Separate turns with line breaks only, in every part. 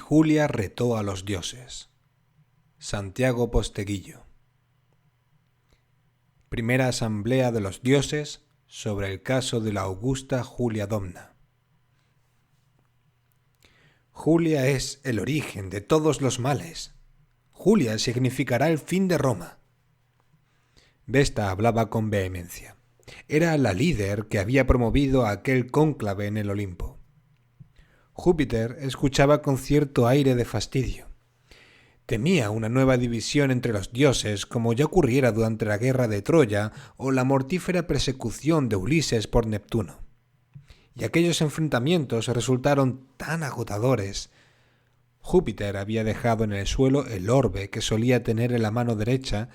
Julia retó a los dioses. Santiago Posteguillo. Primera asamblea de los dioses sobre el caso de la augusta Julia Domna. Julia es el origen de todos los males. Julia significará el fin de Roma. Vesta hablaba con vehemencia. Era la líder que había promovido aquel cónclave en el Olimpo. Júpiter escuchaba con cierto aire de fastidio. Temía una nueva división entre los dioses, como ya ocurriera durante la guerra de Troya o la mortífera persecución de Ulises por Neptuno. Y aquellos enfrentamientos resultaron tan agotadores. Júpiter había dejado en el suelo el orbe que solía tener en la mano derecha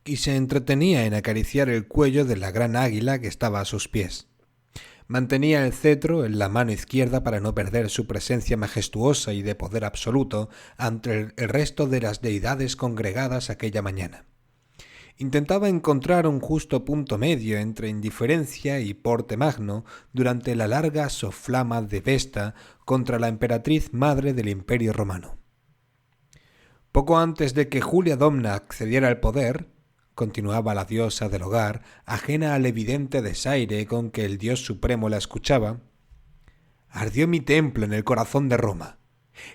y se entretenía en acariciar el cuello de la gran águila que estaba a sus pies. Mantenía el cetro en la mano izquierda para no perder su presencia majestuosa y de poder absoluto ante el resto de las deidades congregadas aquella mañana. Intentaba encontrar un justo punto medio entre indiferencia y porte magno durante la larga soflama de Vesta contra la emperatriz madre del Imperio Romano. Poco antes de que Julia Domna accediera al poder, continuaba la diosa del hogar, ajena al evidente desaire con que el dios supremo la escuchaba, ardió mi templo en el corazón de Roma.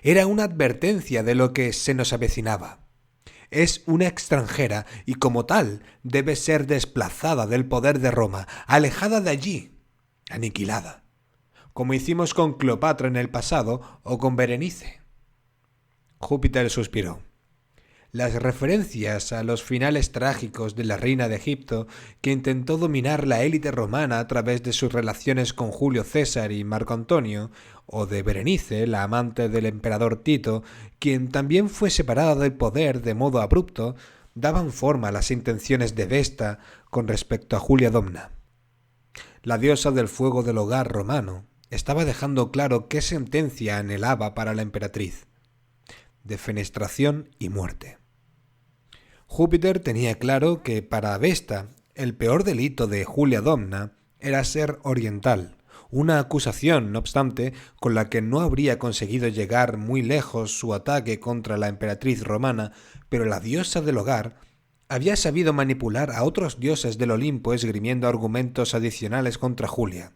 Era una advertencia de lo que se nos avecinaba. Es una extranjera y como tal debe ser desplazada del poder de Roma, alejada de allí, aniquilada, como hicimos con Cleopatra en el pasado o con Berenice. Júpiter suspiró. Las referencias a los finales trágicos de la reina de Egipto, que intentó dominar la élite romana a través de sus relaciones con Julio César y Marco Antonio, o de Berenice, la amante del emperador Tito, quien también fue separada del poder de modo abrupto, daban forma a las intenciones de Vesta con respecto a Julia Domna. La diosa del fuego del hogar romano estaba dejando claro qué sentencia anhelaba para la emperatriz: defenestración y muerte. Júpiter tenía claro que para Vesta el peor delito de Julia Domna era ser oriental, una acusación, no obstante, con la que no habría conseguido llegar muy lejos su ataque contra la emperatriz romana, pero la diosa del hogar había sabido manipular a otros dioses del Olimpo esgrimiendo argumentos adicionales contra Julia.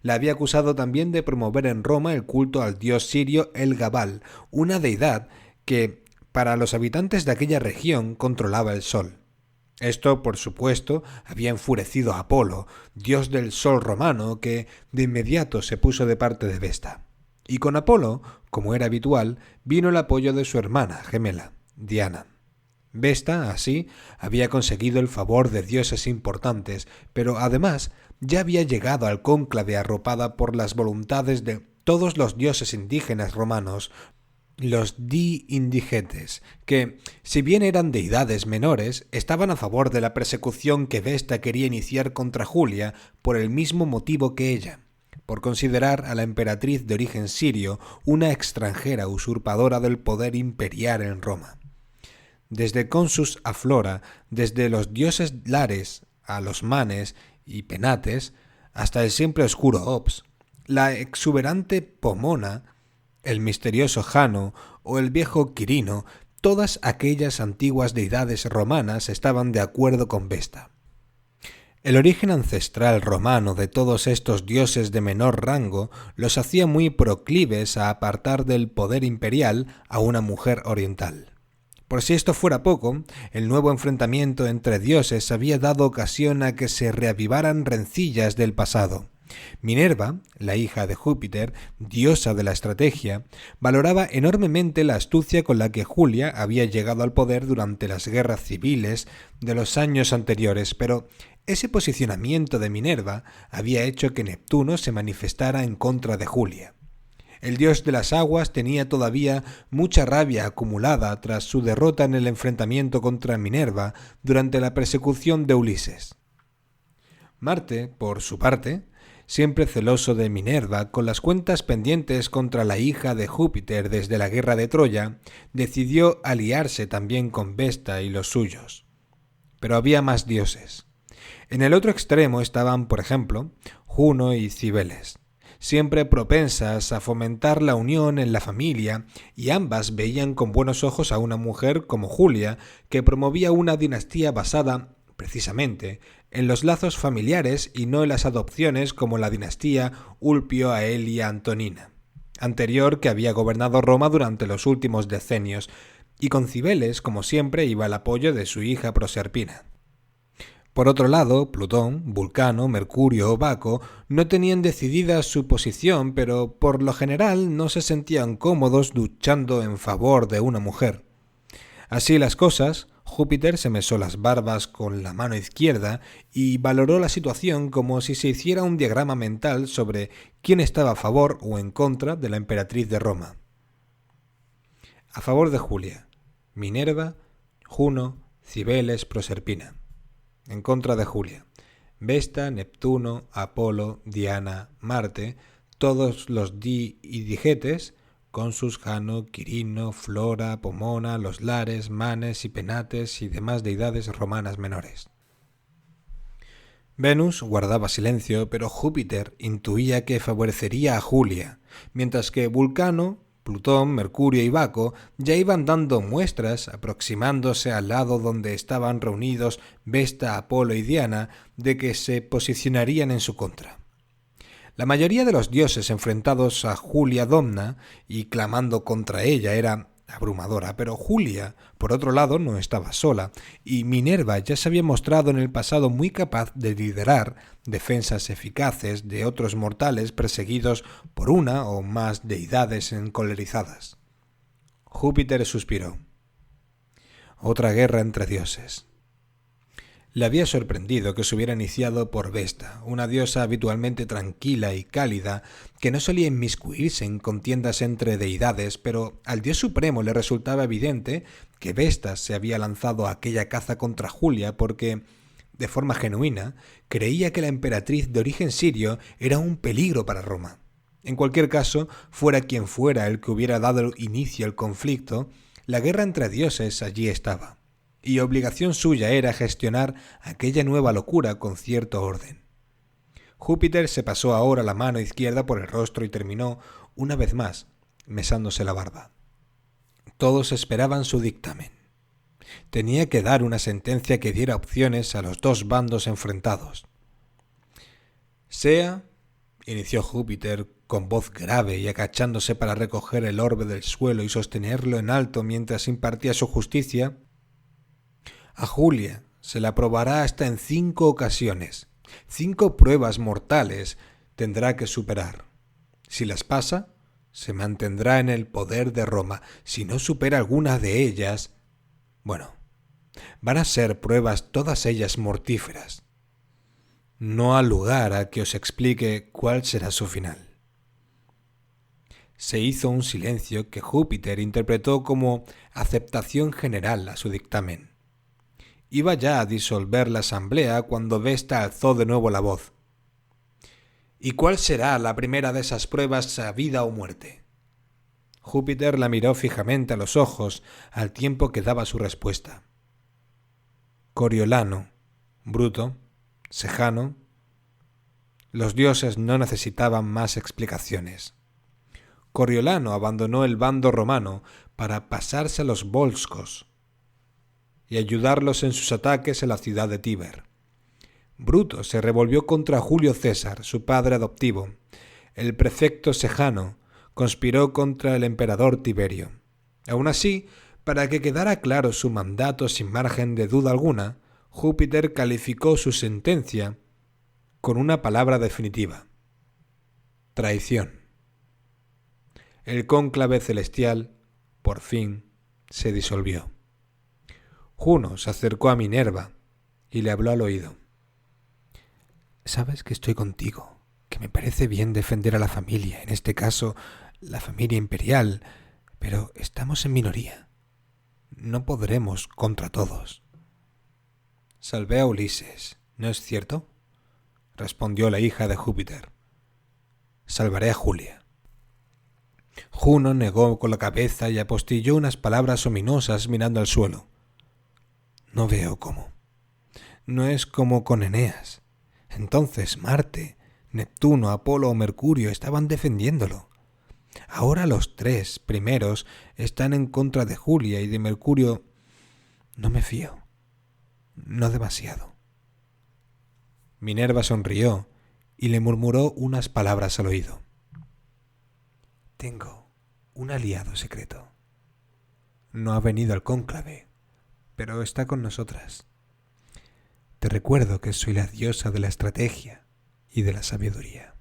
La había acusado también de promover en Roma el culto al dios sirio El Gabal, una deidad que para los habitantes de aquella región controlaba el sol. Esto, por supuesto, había enfurecido a Apolo, dios del sol romano, que de inmediato se puso de parte de Vesta. Y con Apolo, como era habitual, vino el apoyo de su hermana gemela, Diana. Vesta, así, había conseguido el favor de dioses importantes, pero además ya había llegado al cónclave arropada por las voluntades de todos los dioses indígenas romanos, los indigetes, que, si bien eran deidades menores, estaban a favor de la persecución que Vesta quería iniciar contra Julia por el mismo motivo que ella, por considerar a la emperatriz de origen sirio una extranjera usurpadora del poder imperial en Roma. Desde Consus a Flora, desde los dioses Lares a los Manes y Penates, hasta el siempre oscuro Ops, la exuberante Pomona, el misterioso Jano o el viejo Quirino, todas aquellas antiguas deidades romanas estaban de acuerdo con Vesta. El origen ancestral romano de todos estos dioses de menor rango los hacía muy proclives a apartar del poder imperial a una mujer oriental. Por si esto fuera poco, el nuevo enfrentamiento entre dioses había dado ocasión a que se reavivaran rencillas del pasado. Minerva, la hija de Júpiter, diosa de la estrategia, valoraba enormemente la astucia con la que Julia había llegado al poder durante las guerras civiles de los años anteriores, pero ese posicionamiento de Minerva había hecho que Neptuno se manifestara en contra de Julia. El dios de las aguas tenía todavía mucha rabia acumulada tras su derrota en el enfrentamiento contra Minerva durante la persecución de Ulises. Marte, por su parte, siempre celoso de Minerva, con las cuentas pendientes contra la hija de Júpiter desde la guerra de Troya, decidió aliarse también con Vesta y los suyos. Pero había más dioses. En el otro extremo estaban, por ejemplo, Juno y Cibeles. siempre propensas a fomentar la unión en la familia, y ambas veían con buenos ojos a una mujer como Julia, que promovía una dinastía basada, precisamente, en los lazos familiares y no en las adopciones como la dinastía Ulpio Aelia Antonina, anterior, que había gobernado Roma durante los últimos decenios, y con Cibeles, como siempre, iba al apoyo de su hija Proserpina. Por otro lado, Plutón, Vulcano, Mercurio o Baco no tenían decidida su posición, pero por lo general no se sentían cómodos luchando en favor de una mujer. Así las cosas, Júpiter se mesó las barbas con la mano izquierda y valoró la situación como si se hiciera un diagrama mental sobre quién estaba a favor o en contra de la emperatriz de Roma. A favor de Julia, Minerva, Juno, Cibeles, Proserpina. En contra de Julia, Vesta, Neptuno, Apolo, Diana, Marte, todos los y digetes, Consus, Jano, Quirino, Flora, Pomona, los Lares, Manes y Penates y demás deidades romanas menores. Venus guardaba silencio, pero Júpiter intuía que favorecería a Julia, mientras que Vulcano, Plutón, Mercurio y Baco ya iban dando muestras, aproximándose al lado donde estaban reunidos Vesta, Apolo y Diana, de que se posicionarían en su contra. La mayoría de los dioses enfrentados a Julia Domna y clamando contra ella era abrumadora, pero Julia, por otro lado, no estaba sola, y Minerva ya se había mostrado en el pasado muy capaz de liderar defensas eficaces de otros mortales perseguidos por una o más deidades encolerizadas. Júpiter suspiró. Otra guerra entre dioses. Le había sorprendido que se hubiera iniciado por Vesta, una diosa habitualmente tranquila y cálida, que no solía inmiscuirse en contiendas entre deidades, pero al dios supremo le resultaba evidente que Vesta se había lanzado a aquella caza contra Julia porque, de forma genuina, creía que la emperatriz de origen sirio era un peligro para Roma. En cualquier caso, fuera quien fuera el que hubiera dado inicio al conflicto, la guerra entre dioses allí estaba, y obligación suya era gestionar aquella nueva locura con cierto orden. Júpiter se pasó ahora la mano izquierda por el rostro y terminó, una vez más, mesándose la barba. Todos esperaban su dictamen. Tenía que dar una sentencia que diera opciones a los dos bandos enfrentados. Sea, inició Júpiter con voz grave y agachándose para recoger el orbe del suelo y sostenerlo en alto mientras impartía su justicia, a Julia se la probará hasta en 5 ocasiones. 5 pruebas mortales tendrá que superar. Si las pasa, se mantendrá en el poder de Roma. Si no supera alguna de ellas, bueno, van a ser pruebas todas ellas mortíferas. No ha lugar a que os explique cuál será su final. Se hizo un silencio que Júpiter interpretó como aceptación general a su dictamen. Iba ya a disolver la asamblea cuando Vesta alzó de nuevo la voz. ¿Y cuál será la primera de esas pruebas a vida o muerte? Júpiter la miró fijamente a los ojos al tiempo que daba su respuesta. Coriolano, Bruto, Sejano. Los dioses no necesitaban más explicaciones. Coriolano abandonó el bando romano para pasarse a los volscos y ayudarlos en sus ataques a la ciudad de Tíber. Bruto se revolvió contra Julio César, su padre adoptivo. El prefecto Sejano conspiró contra el emperador Tiberio. Aun así, para que quedara claro su mandato sin margen de duda alguna, Júpiter calificó su sentencia con una palabra definitiva: traición. El cónclave celestial, por fin, se disolvió. Juno se acercó a Minerva y le habló al oído. Sabes que estoy contigo, que me parece bien defender a la familia, en este caso, la familia imperial, pero estamos en minoría. No podremos contra todos. Salvé a Ulises, ¿no es cierto? Respondió la hija de Júpiter. Salvaré a Julia. Juno negó con la cabeza y apostilló unas palabras ominosas mirando al suelo. No veo cómo. No es como con Eneas. Entonces Marte Neptuno, Apolo o Mercurio estaban defendiéndolo. Ahora los tres primeros están en contra de Julia y de Mercurio. No me fío. No demasiado. Minerva sonrió y le murmuró unas palabras al oído. Tengo un aliado secreto. No ha venido al cónclave, pero está con nosotras. Te recuerdo que soy la diosa de la estrategia y de la sabiduría.